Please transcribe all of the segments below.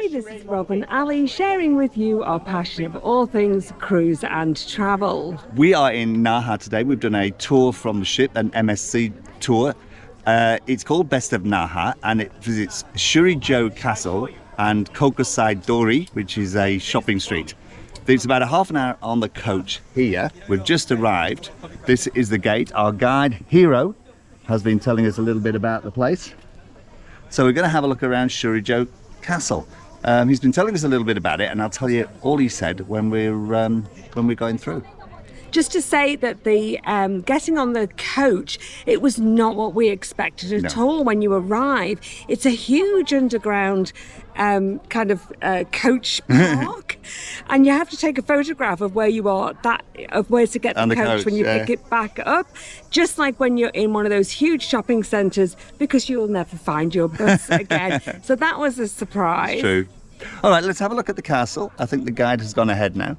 Hi, this is Rob and Ali sharing with you our passion of all things cruise and travel. We are in Naha today. We've done a tour from the ship, an MSC tour. It's called Best of Naha, and it visits Shuri Castle and Kokusai Dori, which is a shopping street. It's about a half an hour on the coach here. We've just arrived. This is the gate. Our guide, Hiro, has been telling us a little bit about the place. So we're going to have a look around Shuri Castle. He's been telling us a little bit about it, and I'll tell you all he said when we're going through. Just to say that the getting on the coach, it was not what we expected at all when you arrive. It's a huge underground kind of coach park, and you have to take a photograph of where you are, of where to get the coach when you pick it back up, just like when you're in one of those huge shopping centres, because you'll never find your bus again. So that was a surprise. True. All right, let's have a look at the castle. I think the guide has gone ahead now.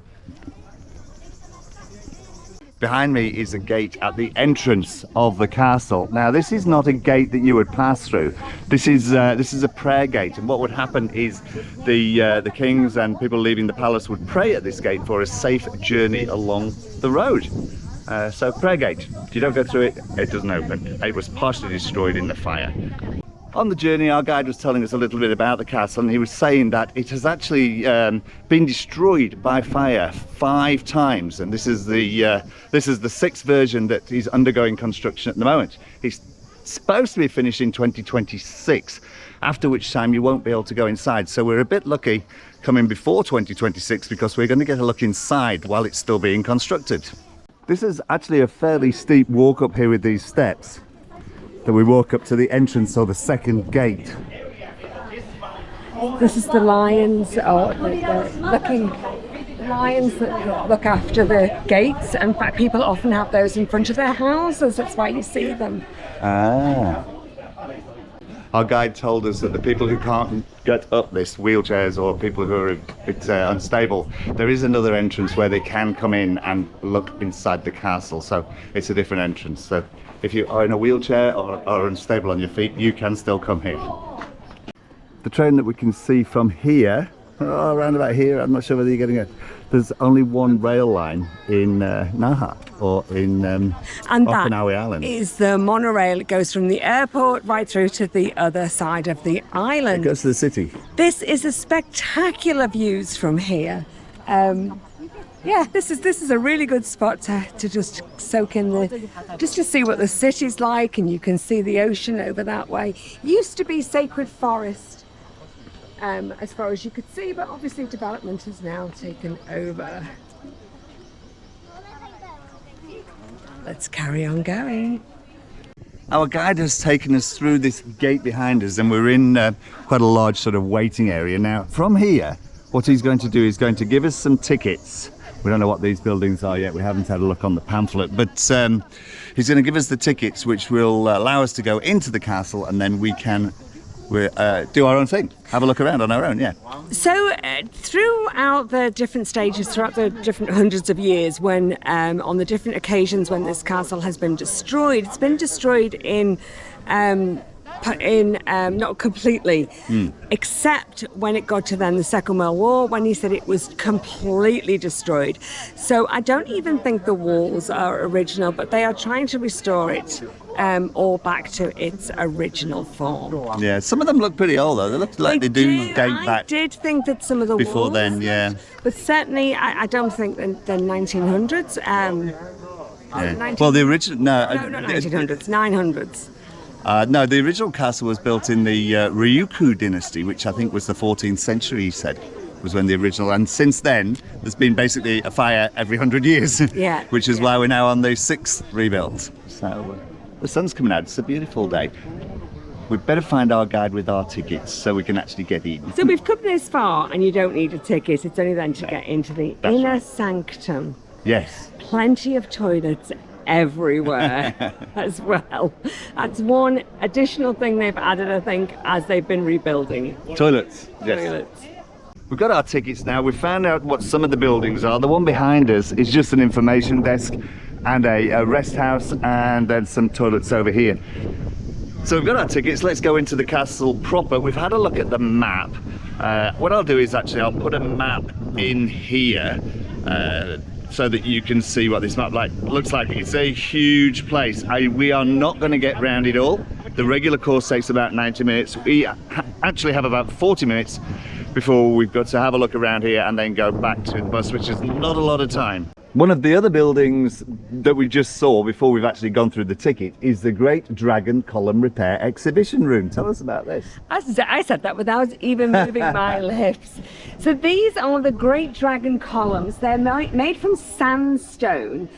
Behind me is a gate at the entrance of the castle. Now, this is not a gate that you would pass through. This is a prayer gate, and what would happen is the kings and people leaving the palace would pray at this gate for a safe journey along the road. So, prayer gate. If you don't go through it, it doesn't open. It was partially destroyed in the fire. On the journey, our guide was telling us a little bit about the castle, and he was saying that it has actually been destroyed by fire 5 times, and this is the 6th version that is undergoing construction at the moment. It's supposed to be finished in 2026, after which time you won't be able to go inside. So we're a bit lucky coming before 2026, because we're going to get a look inside while it's still being constructed. This is actually a fairly steep walk up here with these steps. That we walk up to the entrance, or the second gate. This is the lions, or the lions that look after the gates. In fact, people often have those in front of their houses. That's why you see them. Ah. Our guide told us that the people who can't get up this, wheelchairs or people who are a bit unstable, there is another entrance where they can come in and look inside the castle. So it's a different entrance. So if you are in a wheelchair or unstable on your feet, you can still come here. The train that we can see from here, around about here, I'm not sure whether you're getting it. There's only one rail line in Naha, or in Okinawa Island. Is the monorail. It goes from the airport right through to the other side of the island. It goes to the city. This is a spectacular views from here. Yeah, this is a really good spot to just soak in just to see what the city's like, and you can see the ocean over that way. Used to be sacred forest, as far as you could see, but obviously development has now taken over. Let's carry on going. Our guide has taken us through this gate behind us, and we're in quite a large sort of waiting area. Now, from here, what he's going to do is going to give us some tickets. We don't know what these buildings are yet. We haven't had a look on the pamphlet, but he's going to give us the tickets, which will allow us to go into the castle, and then we can do our own thing, have a look around on our own. Yeah. So throughout the different stages, throughout the different hundreds of years, when on the different occasions when this castle has been destroyed, it's been destroyed in not completely, except when it got to then the Second World War, when he said it was completely destroyed. So I don't even think the walls are original, but they are trying to restore it all back to its original form. Yeah, some of them look pretty old though. They look like they do date back. I did think that some of the before walls, then, yeah. But certainly I don't think the 1900s. Yeah. Well, the original not 1900s, 900s. No, the original castle was built in the Ryukyu dynasty, which I think was the 14th century, he said, was when the original. And since then, there's been basically a fire every 100 years, which is why we're now on the 6th rebuild. So the sun's coming out. It's a beautiful day. We'd better find our guide with our tickets so we can actually get in. So we've come this far, and you don't need a ticket. It's only then to get into the inner sanctum. Yes. Plenty of toilets everywhere as well. That's one additional thing they've added, I think, as they've been rebuilding. Toilets. Yes. Toilets. We've got our tickets now. We've found out what some of the buildings are. The one behind us is just an information desk and a rest house, and then some toilets over here. So we've got our tickets. Let's go into the castle proper. We've had a look at the map. What I'll do is actually I'll put a map in here so that you can see what this map looks like. It's a huge place. We are not going to get round it all. The regular course takes about 90 minutes. We actually have about 40 minutes before we've got to have a look around here and then go back to the bus, which is not a lot of time. One of the other buildings that we just saw before we've actually gone through the ticket is the Great Dragon Column Repair Exhibition Room. Tell us about this. I said that without even moving my lips. So these are the Great Dragon columns. They're made from sandstone.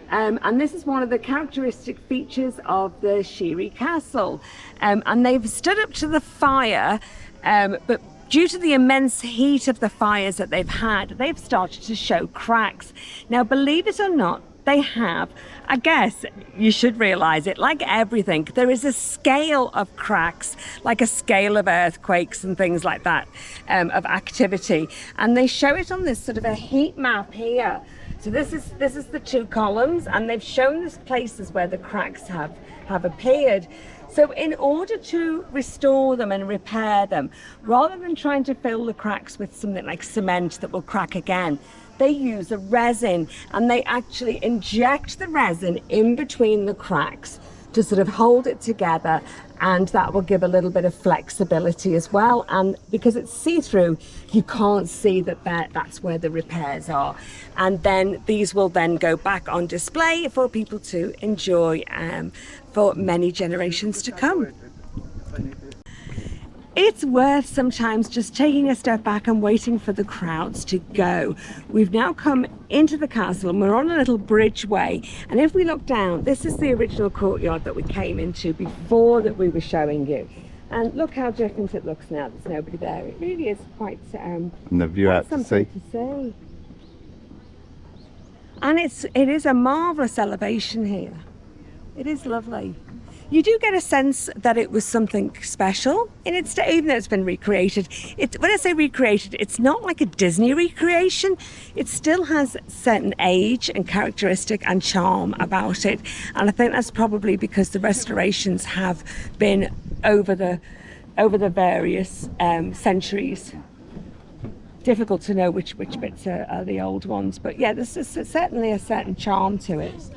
And this is one of the characteristic features of the Shuri Castle. And they've stood up to the fire, but due to the immense heat of the fires that they've had, they've started to show cracks. Now, believe it or not, they have, I guess you should realize it, like everything, there is a scale of cracks, like a scale of earthquakes and things like that, of activity. And they show it on this sort of a heat map here. So this is the two columns, and they've shown us places where the cracks have appeared. So in order to restore them and repair them, rather than trying to fill the cracks with something like cement that will crack again, they use a resin, and they actually inject the resin in between the cracks to sort of hold it together, and that will give a little bit of flexibility as well. And because it's see-through, you can't see that's where the repairs are. And then these will then go back on display for people to enjoy for many generations to come. It's worth sometimes just taking a step back and waiting for the crowds to go. We've now come into the castle and we're on a little bridgeway. And if we look down, this is the original courtyard that we came into before that we were showing you. And look how different it looks now. There's nobody there. It really is quite and the view out to sea. And it is a marvellous elevation here. It is lovely. You do get a sense that it was something special in its day, even though it's been recreated. When I say recreated, it's not like a Disney recreation. It still has certain age and characteristic and charm about it. And I think that's probably because the restorations have been over the various centuries. Difficult to know which bits are the old ones, but yeah, there's certainly a certain charm to it.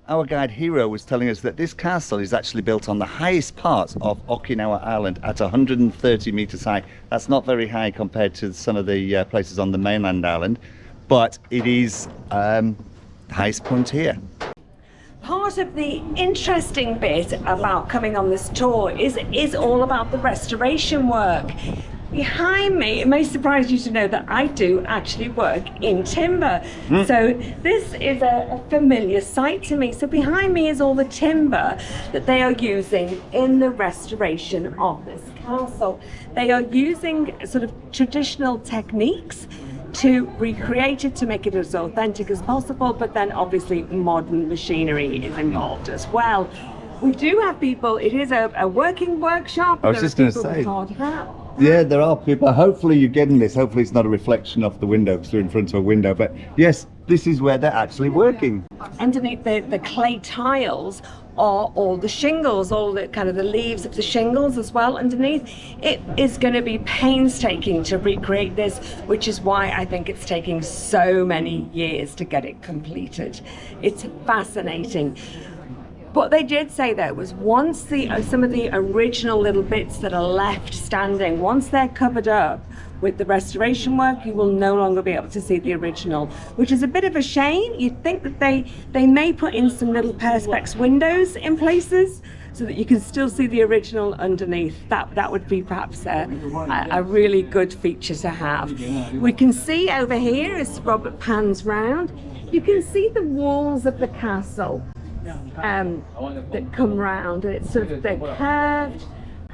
Our guide Hiro was telling us that this castle is actually built on the highest part of Okinawa Island at 130 meters high. That's not very high compared to some of the places on the mainland island, but it is the highest point here. Part of the interesting bit about coming on this tour is all about the restoration work. Behind me, it may surprise you to know that I do actually work in timber. So this is a familiar sight to me. So behind me is all the timber that they are using in the restoration of this castle. They are using sort of traditional techniques to recreate it, to make it as authentic as possible, but then obviously modern machinery is involved as well. We do have people, it is a working workshop. I was just going to say. Hard hat. Yeah, there are people. Hopefully you're getting this. Hopefully it's not a reflection off the window because we're in front of a window. But yes, this is where they're actually working. Underneath the clay tiles are all the shingles, all the kind of the leaves of the shingles as well underneath. It is going to be painstaking to recreate this, which is why I think it's taking so many years to get it completed. It's fascinating. What they did say though was once some of the original little bits that are left standing, once they're covered up with the restoration work, you will no longer be able to see the original, which is a bit of a shame. You'd think that they may put in some little perspex windows in places so that you can still see the original underneath. That would be perhaps a really good feature to have. We can see over here, as Robert pans round, you can see the walls of the castle that come round, and it's sort of, they're curved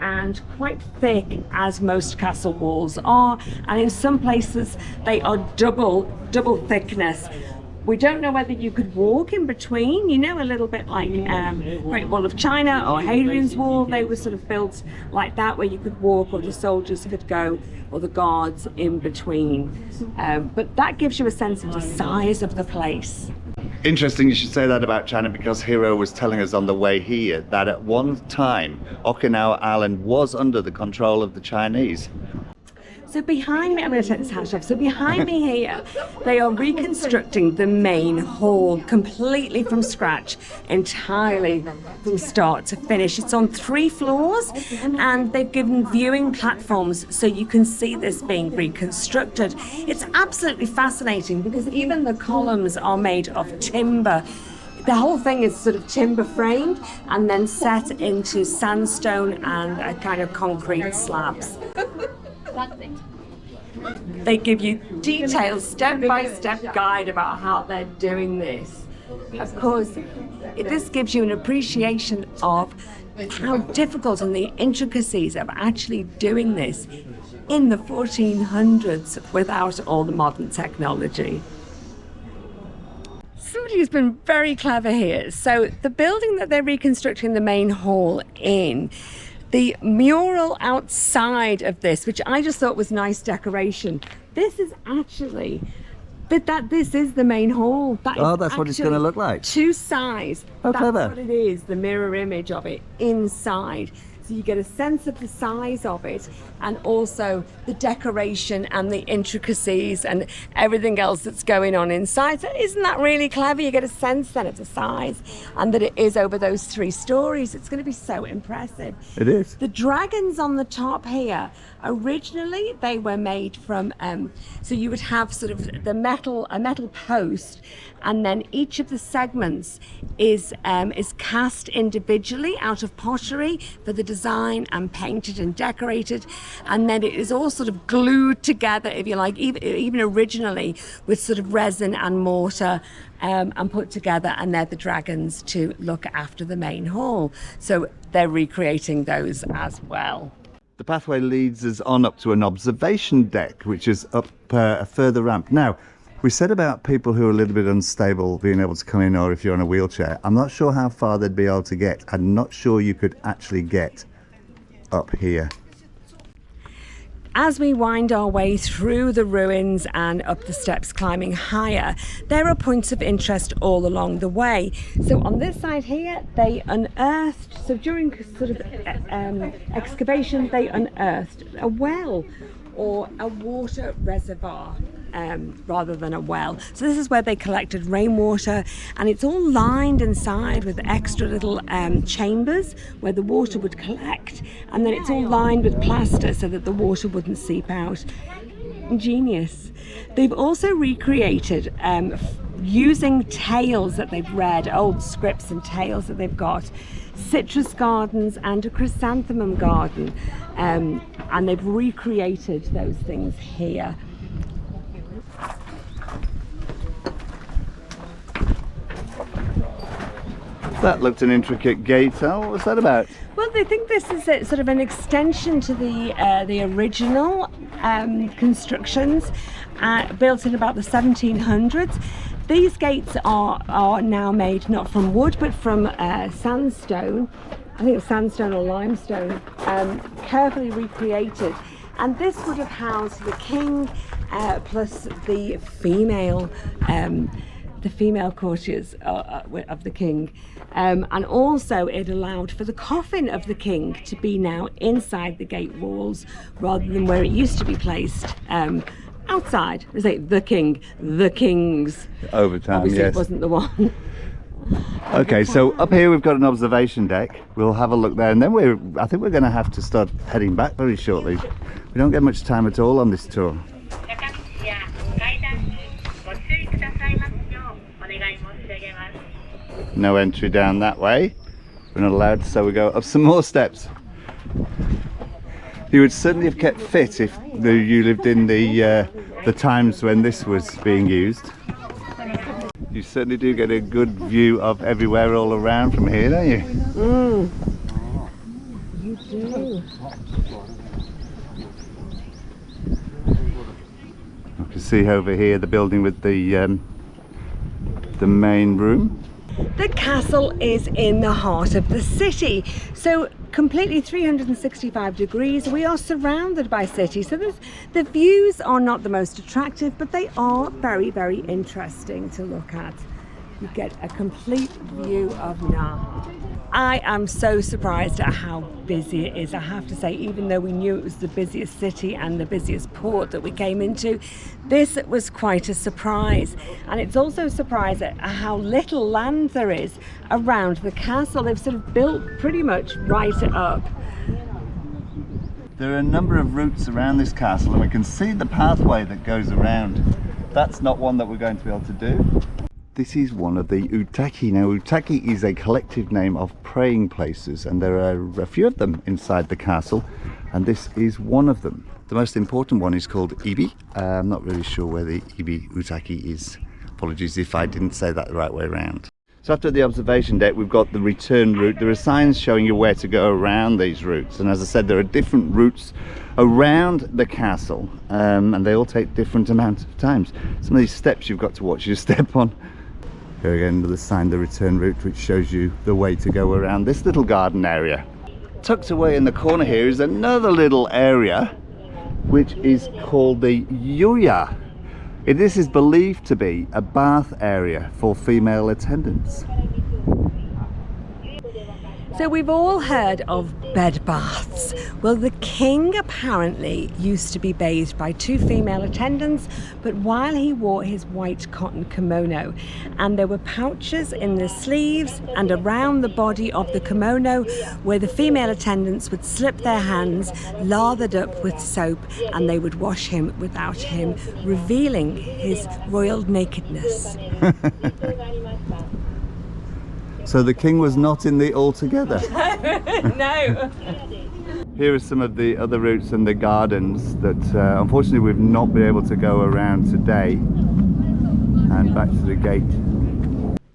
and quite thick, as most castle walls are, and in some places they are double thickness. We don't know whether you could walk in between, you know, a little bit like Great Wall of China or Hadrian's Wall. They were sort of built like that, where you could walk, or the soldiers could go, or the guards in between. But that gives you a sense of the size of the place. Interesting you should say that about China, because Hiro was telling us on the way here that at one time Okinawa Island was under the control of the Chinese. So behind me, I'm going to take this hat off. So behind me here, they are reconstructing the main hall completely from scratch, entirely from start to finish. It's on 3 floors, and they've given viewing platforms so you can see this being reconstructed. It's absolutely fascinating because even the columns are made of timber. The whole thing is sort of timber framed and then set into sandstone and a kind of concrete slabs. They give you detailed step-by-step guide about how they're doing this. Of course, this gives you an appreciation of how difficult and the intricacies of actually doing this in the 1400s without all the modern technology. Somebody's been very clever here. So the building that they're reconstructing the main hall in, the mural outside of this, which I just thought was nice decoration, this is actually, this is the main hall. That's what it's going to look like. 2 sides. How clever. That's what it is, the mirror image of it inside. So you get a sense of the size of it and also the decoration and the intricacies and everything else that's going on inside. So isn't that really clever? You get a sense then of the size and that it is over those 3 stories. It's going to be so impressive. It is. The dragons on the top here, originally they were made from, so you would have sort of a metal post, and then each of the segments is cast individually out of pottery for the design and painted and decorated, and then it is all sort of glued together, if you like, even originally with sort of resin and mortar and put together, and they're the dragons to look after the main hall. So they're recreating those as well. The pathway leads us on up to an observation deck, which is up a further ramp. Now, we said about people who are a little bit unstable being able to come in, or if you're on a wheelchair. I'm not sure how far they'd be able to get. I'm not sure you could actually get up here. As we wind our way through the ruins and up the steps climbing higher, there are points of interest all along the way. So on this side here, they unearthed, so during sort of excavation, they unearthed a well or a water reservoir rather than a well. So this is where they collected rainwater, and it's all lined inside with extra little chambers where the water would collect, and then it's all lined with plaster so that the water wouldn't seep out. Ingenious. They've also recreated using tales that they've read, old scripts and tales that they've got, citrus gardens and a chrysanthemum garden, and they've recreated those things here. That looked an intricate gate. What was that about? Well, they think this is a, sort of an extension to the original constructions built in about the 1700s. These gates are now made not from wood but from sandstone. I think it's sandstone or limestone, carefully recreated. And this would have housed the king plus the female courtiers of the king. And also it allowed for the coffin of the king to be now inside the gate walls rather than where it used to be placed outside. It was like the king, the kings. Over time, obviously, yes. It wasn't the one. Okay, so up here we've got an observation deck. We'll have a look there, and then I think we're going to have to start heading back very shortly. We don't get much time at all on this tour. No entry down that way. We're not allowed, so we go up some more steps. You would certainly have kept fit if you lived in the times when this was being used. You certainly do get a good view of everywhere all around from here, don't you? You do. You can see over here the building with the main room. The castle is in the heart of the city, so completely 365 degrees. We are surrounded by city, so the views are not the most attractive, but they are very, very interesting to look at. you get a complete view of Naha. I am so surprised at how busy it is. I have to say, even though we knew it was the busiest city and the busiest port that we came into, this was quite a surprise. And it's also a surprise at how little land there is around the castle. They've sort of built pretty much right up. There are a number of routes around this castle, and we can see the pathway that goes around. That's not one that we're going to be able to do. This is one of the utaki. Now, utaki is a collective name of praying places, and there are a few of them inside the castle, and this is one of them. The most important one is called Ibi. I'm not really sure where the Ibi utaki is. Apologies if I didn't say that the right way around. So after the observation deck, we've got the return route. There are signs showing you where to go around these routes, and as I said, there are different routes around the castle, and they all take different amounts of times. Some of these steps you've got to watch your step on. Here again, another sign, the return route, which shows you the way to go around this little garden area. Tucked away in the corner here is another little area, which is called the Yuya. This is believed to be a bath area for female attendants. So we've all heard of bed baths. Well, the king apparently used to be bathed by 2 female attendants, but while he wore his white cotton kimono, and there were pouches in the sleeves and around the body of the kimono where the female attendants would slip their hands, lathered up with soap, and they would wash him without him revealing his royal nakedness. So the king was not in the altogether. No. Here are some of the other routes and the gardens that unfortunately we've not been able to go around today. And back to the gate.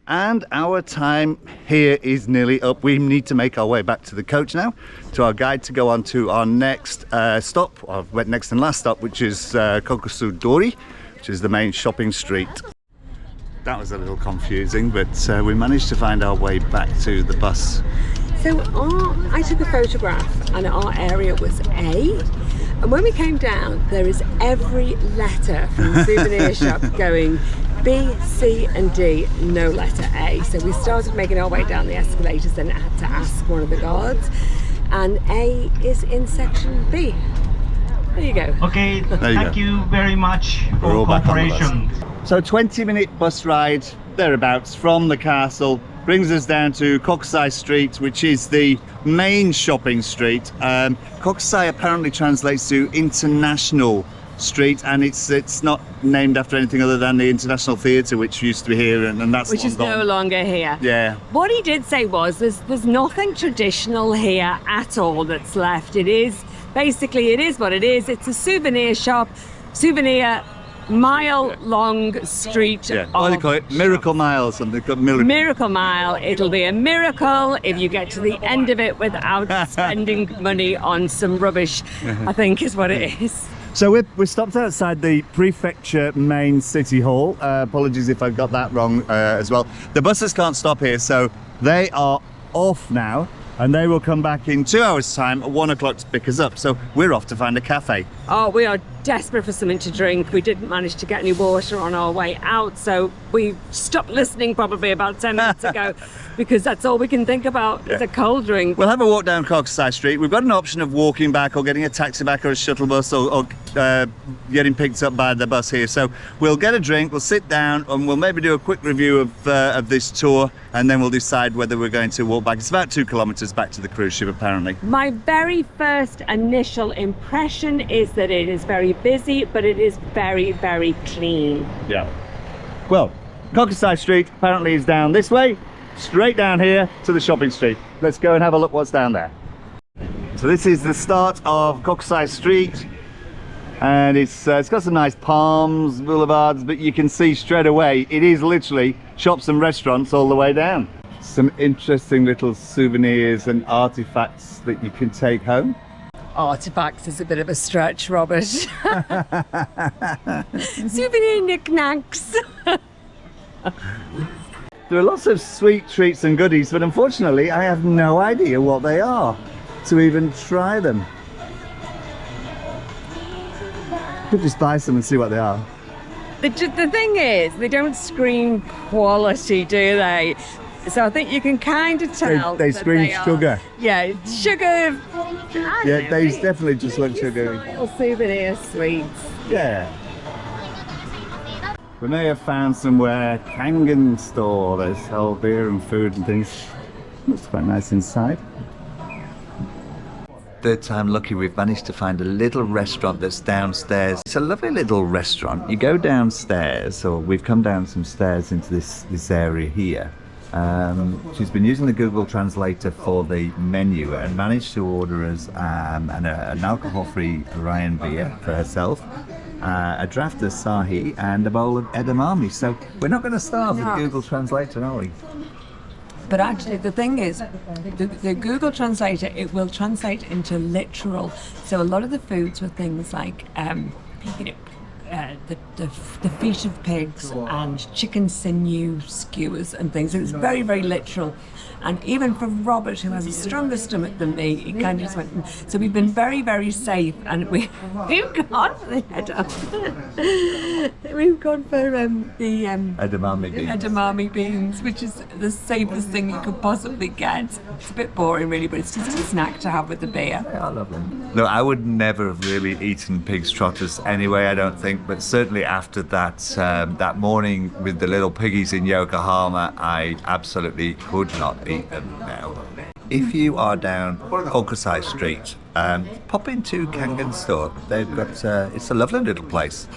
And our time here is nearly up. We need to make our way back to the coach now, to our guide, to go on to our next stop, our next and last stop, which is Kokusai Dori, which is the main shopping street. That was a little confusing, but we managed to find our way back to the bus. So I took a photograph and our area was A, and when we came down there is every letter from the souvenir shop going B, C and D, no letter A. So we started making our way down the escalators and had to ask one of the guards, and A is in section B. There you go. Okay, thank you very much for cooperation. So 20-minute bus ride, thereabouts, from the castle, brings us down to Kokusai Street, which is the main shopping street. Kokusai apparently translates to International Street, and it's not named after anything other than the International Theatre, which used to be here, and that's which is no longer here. Yeah. What he did say was there's nothing traditional here at all that's left. It is basically, it is what it is. It's a souvenir shop, souvenir mile-long street. Yeah, what do you call it? Miracle Mile, something called Miracle Mile. It'll be a miracle if you get to the end of it without spending money on some rubbish, I think is what it is. So we're stopped outside the prefecture main city hall. Apologies if I got that wrong as well. The buses can't stop here, so they are off now, and they will come back in 2 hours time at 1 o'clock to pick us up. So we're off to find a cafe. Oh, we are desperate for something to drink. We didn't manage to get any water on our way out, so we stopped listening probably about 10 minutes ago because that's all we can think about is a cold drink. We'll have a walk down Kokusai Street. We've got an option of walking back or getting a taxi back or a shuttle bus or getting picked up by the bus here. So we'll get a drink, we'll sit down, and we'll maybe do a quick review of this tour, and then we'll decide whether we're going to walk back. It's about 2 kilometers back to the cruise ship apparently. My very first initial impression is that it is very busy, but it is very, very clean. Yeah. Well, Kokusai Street apparently is down this way, straight down here to the shopping street. Let's go and have a look what's down there. So this is the start of Kokusai Street, and it's got some nice palms, boulevards, but you can see straight away it is literally shops and restaurants all the way down. Some interesting little souvenirs and artifacts that you can take home. Artifacts is a bit of a stretch, Robert. Souvenir knickknacks. There are lots of sweet treats and goodies, but unfortunately I have no idea what they are to even try them. Could just buy some and see what they are. The thing is, they don't scream quality, do they? So I think you can kind of tell. They scream sugar. Yeah, sugar. Yeah, they definitely just look sugary. Little souvenir sweets. Yeah. We may have found somewhere Kangen store. They sell beer and food and things. Looks quite nice inside. Third time lucky, we've managed to find a little restaurant that's downstairs. It's a lovely little restaurant. You go downstairs, or we've come down some stairs into this area here. She's been using the Google Translator for the menu and managed to order us an alcohol-free Orion beer for herself, a draft of Sahi, and a bowl of edamame. So we're not going to starve with Google Translator, are we? But actually, the thing is, the Google Translator, it will translate into literal. So a lot of the foods were things like, the feet of pigs and chicken sinew skewers and things. It was very, very literal. And even for Robert, who has a stronger stomach than me, he kind of just went. So we've been very, very safe, and we've gone for the we've gone for the edamame beans, which is the safest thing you could possibly get. It's a bit boring, really, but it's just a snack to have with the beer. They are lovely. No, I would never have really eaten pig's trotters anyway, I don't think. But certainly after that morning with the little piggies in Yokohama, I absolutely could not eat them now. If you are down Kokusai Street, pop into Kangen store. They've got it's a lovely little place.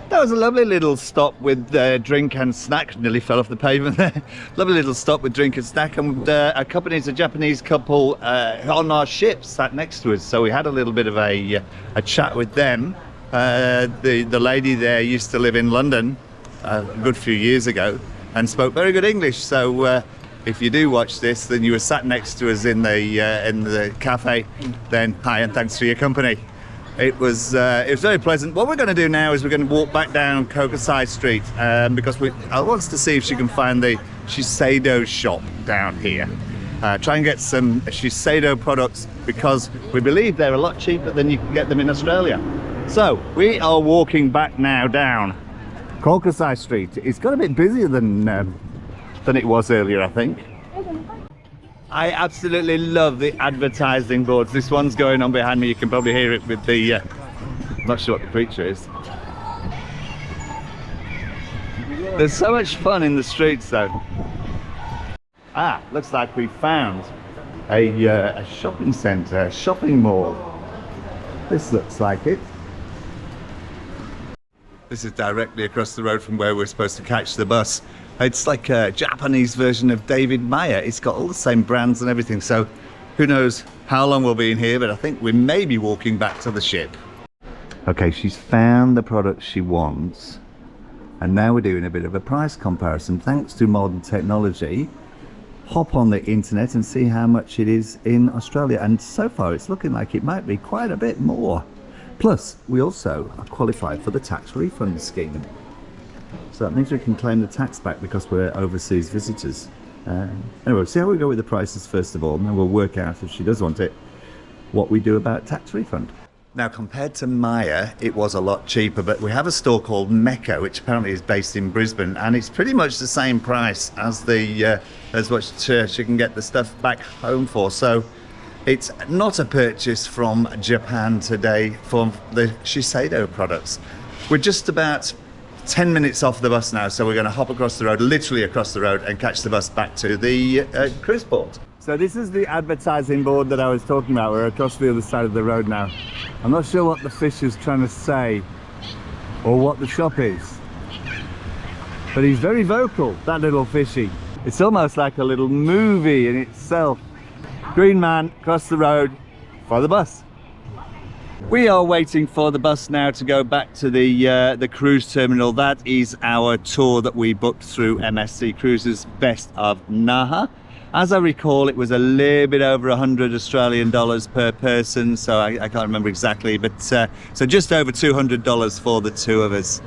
That was a lovely little stop with drink and snack. Nearly fell off the pavement there. Lovely little stop with drink and snack, and accompanies a Japanese couple on our ship sat next to us. So we had a little bit of a chat with them. The lady there used to live in London a good few years ago and spoke very good English. So if you do watch this, then you were sat next to us in the cafe. Then hi and thanks for your company. It was very pleasant. What we're going to do now is we're going to walk back down Kokusai Street because I want to see if she can find the Shiseido shop down here. Try and get some Shiseido products because we believe they're a lot cheaper than you can get them in Australia. So we are walking back now down Kokusai Street. It's got a bit busier than it was earlier, I think. I absolutely love the advertising boards. This one's going on behind me. You can probably hear it with the I'm not sure what the creature is. There's so much fun in the streets though. Looks like we found a shopping centre, a shopping mall. This looks like it. This is directly across the road from where we're supposed to catch the bus. It's like a Japanese version of David Meyer. It's got all the same brands and everything, so who knows how long we'll be in here, but I think we may be walking back to the ship. Okay, she's found the products she wants, and now we're doing a bit of a price comparison. Thanks to modern technology, hop on the internet and see how much it is in Australia, and so far it's looking like it might be quite a bit more. Plus, we also are qualified for the tax refund scheme. So that means we can claim the tax back because we're overseas visitors. Anyway, we'll see how we go with the prices first of all, and then we'll work out, if she does want it, what we do about tax refund. Now, compared to Maya, it was a lot cheaper, but we have a store called Mecca, which apparently is based in Brisbane, and it's pretty much the same price as what you can get the stuff back home for. So it's not a purchase from Japan today for the Shiseido products. We're just about 10 minutes off the bus now, so we're going to hop across the road, literally across the road, and catch the bus back to the cruise port. So this is the advertising board that I was talking about. We're across the other side of the road now. I'm not sure what the fish is trying to say or what the shop is, but he's very vocal, that little fishy. It's almost like a little movie in itself. Green man across the road for the bus. We are waiting for the bus now to go back to the cruise terminal. That is our tour that we booked through MSC Cruises Best of Naha. As I recall, it was a little bit over 100 Australian dollars per person, so I can't remember exactly, but so just over $200 for the two of us.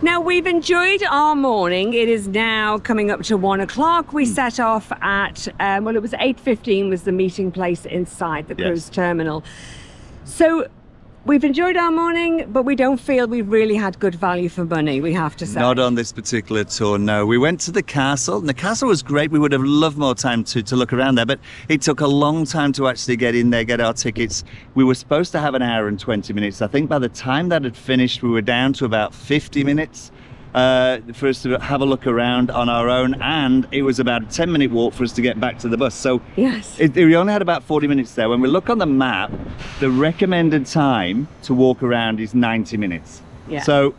Now, we've enjoyed our morning. It is now coming up to 1 o'clock. We set off at, well, it was 8:15 was the meeting place inside the cruise terminal. So we've enjoyed our morning, but we don't feel we've really had good value for money, we have to say. Not on this particular tour, no. We went to the castle, and the castle was great. We would have loved more time to look around there, but it took a long time to actually get in there, get our tickets. We were supposed to have an hour and 20 minutes. I think by the time that had finished, we were down to about 50 minutes for us to have a look around on our own, and it was about a 10-minute walk for us to get back to the bus. So yes, we only had about 40 minutes there. When we look on the map, the recommended time to walk around is 90 minutes. Yeah. So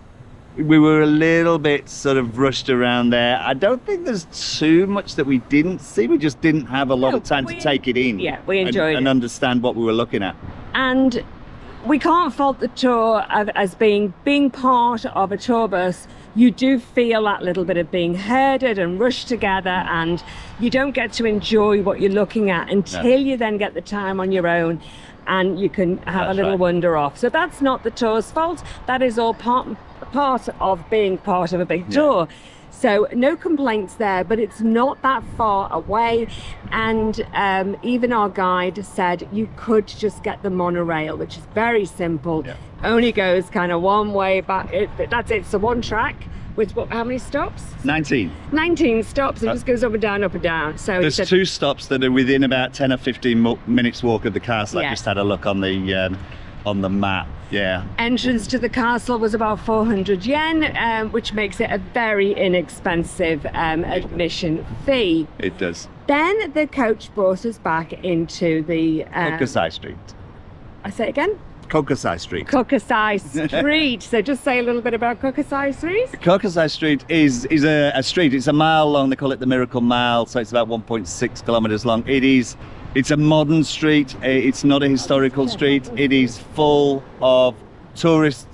we were a little bit sort of rushed around there. I don't think there's too much that we didn't see. We just didn't have a lot of time to take it in. Yeah, we enjoyed it. And understand what we were looking at. And we can't fault the tour as being part of a tour bus. You do feel that little bit of being herded and rushed together, and you don't get to enjoy what you're looking at until you then get the time on your own and you can have a little wander off. So that's not the tour's fault. That is all part of being part of a big tour. So no complaints there, but it's not that far away. And even our guide said you could just get the monorail, which is very simple. Yeah. Only goes kind of one way back. That's it. So one track with how many stops? 19. 19 stops. It just goes up and down, up and down. So there's 2 stops that are within about 10 or 15 minutes walk of the castle. Yeah. I just had a look on the map. Yeah. Entrance to the castle was about 400 yen, which makes it a very inexpensive admission fee. It does. Then the coach brought us back into the Kokusai Street. I say it again? Kokusai Street. Kokusai Street. So just say a little bit about Kokusai Street. Kokusai Street is a street. It's a mile long. They call it the Miracle Mile. So it's about 1.6 kilometers long. It's a modern street. It's not a historical street. It is full of tourist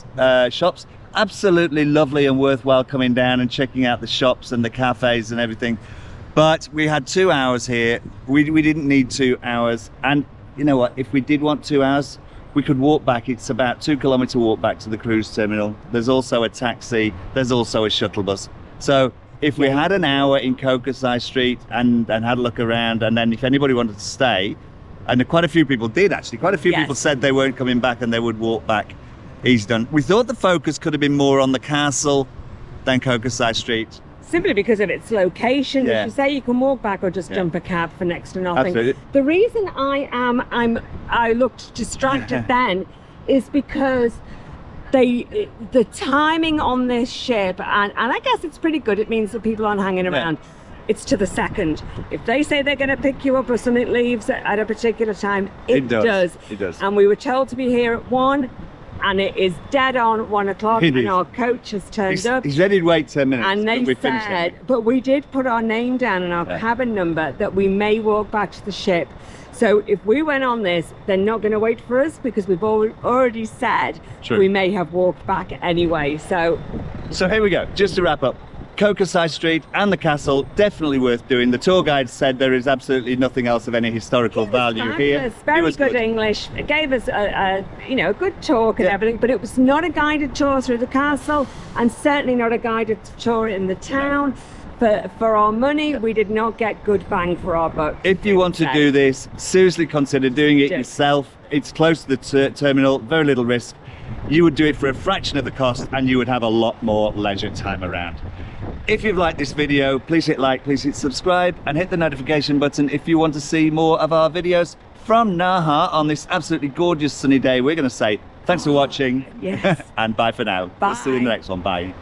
shops. Absolutely lovely and worthwhile coming down and checking out the shops and the cafes and everything. But we had 2 hours here. We didn't need 2 hours. And you know what? If we did want 2 hours, we could walk back. It's about 2 kilometer walk back to the cruise terminal. There's also a taxi. There's also a shuttle bus. So if we had an hour in Kokusai Street and had a look around, and then if anybody wanted to stay, and quite a few people did actually, quite a few people said they weren't coming back and they would walk back, he's done. We thought the focus could have been more on the castle than Kokusai Street. Simply because of its location. Yeah. As you say, you can walk back or just jump a cab for next to nothing. Absolutely. The reason I looked distracted then is because the timing on this ship, and I guess it's pretty good. It means that people aren't hanging around. It's to the second. If they say they're going to pick you up or something leaves at a particular time, it does. It does. And we were told to be here at 1, and it is dead on 1 o'clock, and our coach has turned up. He's ready to wait 10 minutes. And they said, but we did put our name down and our cabin number that we may walk back to the ship. So if we went on this, they're not going to wait for us because we've already said we may have walked back anyway. So here we go. Just to wrap up, Kokusai Street and the castle, definitely worth doing. The tour guide said there is absolutely nothing else of any historical value here. Very good English. It gave us a good talk and everything, but it was not a guided tour through the castle, and certainly not a guided tour in the town. For our money, we did not get good bang for our buck. If you want to do this, seriously consider doing it yourself. It's close to the terminal, very little risk. You would do it for a fraction of the cost, and you would have a lot more leisure time around. If you've liked this video, please hit like, please hit subscribe, and hit the notification button if you want to see more of our videos from Naha on this absolutely gorgeous sunny day. We're going to say thanks for watching, and bye for now. Bye. We'll see you in the next one. Bye.